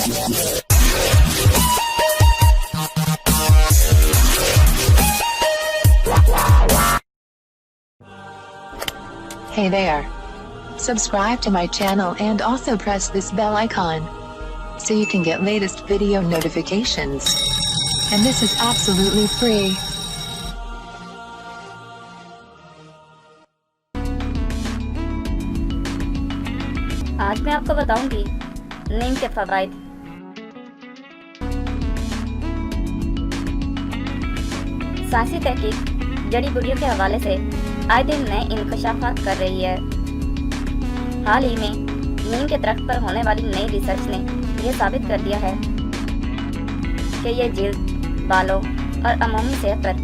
Hey there. Subscribe to my channel and also press this bell icon so you can get latest video notifications. And this is absolutely free. आज मैं आपको बताऊंगी नीम के फवाइद। साइंसी तहकीक जड़ी बूटियों के हवाले से आए दिन नए इंकशाफात कर रही है। हाल ही में नीम के दरख्त पर होने वाली नई रिसर्च ने यह साबित कर दिया है कि यह जिल्द, बालों और अमूमी सेहत पर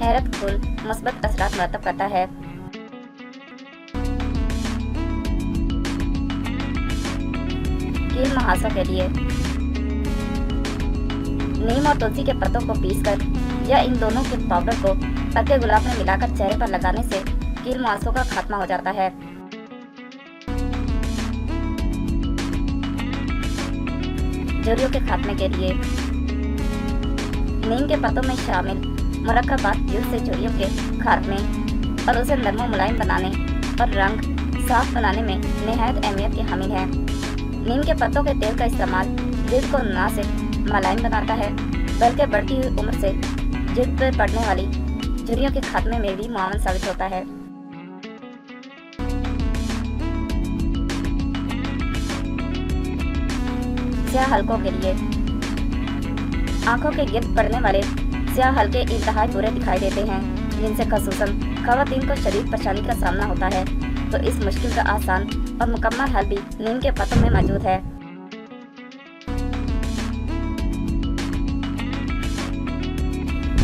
हैरतकुल मुस्बत असरात मरतब करता है। कील मुहासों के लिए नीम और तुलसी के पत्तों को पीसकर या इन दोनों के पाउडर को पत्ते गुलाब में मिलाकर चेहरे पर लगाने से कील मुहासों का खात्मा हो जाता है। झुर्रियों के खात्मे के लिए नीम के पत्तों में शामिल मुरक्कबात जिल्द से झुर्रियों के खात्मे और उसे नरम मुलायम बनाने और रंग साफ बनाने में निहायत अहमियत की हामिल है। नीम के पत्तों के तेल का इस्तेमाल जिल्द को न सिर्फ मुलायम बनाता है बल्कि बढ़ती हुई उम्र से जिल्द पर पड़ने वाली झुर्रियों के खात्मे में भी मुआवन साबित होता है। स्याह हलकों के लिए आंखों के गिर्द पड़ने वाले स्याह हल्के इंतहाई बुरे दिखाई देते हैं, जिनसे खसूसन खवातीन को शदीद परेशानी का सामना होता है। तो इस मुश्किल का आसान और मुकम्मल हल भी नीम के पत्तों में मौजूद है।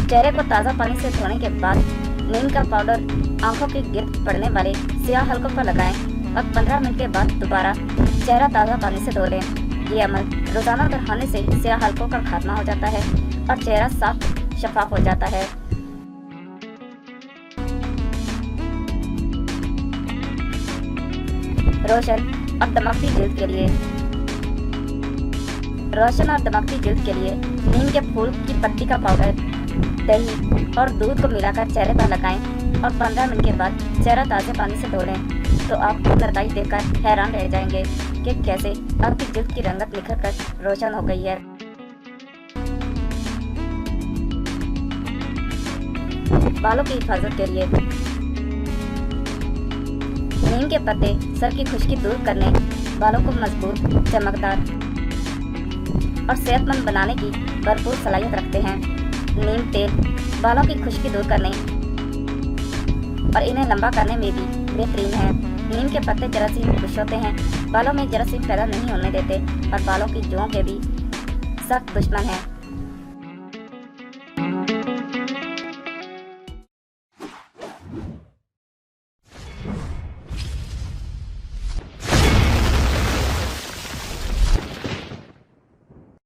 चेहरे को ताज़ा पानी से धोने के बाद नीम का पाउडर आंखों के गिर्द पड़ने वाले स्याह हलकों पर लगाएं और 15 मिनट के बाद दोबारा चेहरा ताज़ा पानी से धो लें। ये अमल रोजाना दोहराने से स्याह हलकों का खात्मा हो जाता है और चेहरा साफ शफाफ हो जाता है। रोशन और दमकती जिल्द के लिए रोशन और दमकती जिल्द के लिए नीम के फूल की पत्ती का पाउडर दही और दूध को मिलाकर चेहरे पर लगाएं और 15 मिनट के बाद चेहरा ताज़े पानी से धो लें। तो आप नतीजा देखकर हैरान रह जाएंगे कि कैसे आपकी जिल्द की रंगत निखर कर रोशन हो गई है। बालों की हिफाजत के लिए नीम के पत्ते सर की खुश्की दूर करने, बालों को मजबूत, चमकदार और सेहतमंद बनाने की भरपूर सलाहियत रखते हैं। नीम तेल बालों की खुश्की दूर करने और इन्हें लंबा करने में भी बेहतरीन है। नीम के पत्ते जरासीम खुश होते हैं, बालों में जरासीम पैदा नहीं होने देते और बालों की जड़ों के भी सख्त दुश्मन हैं।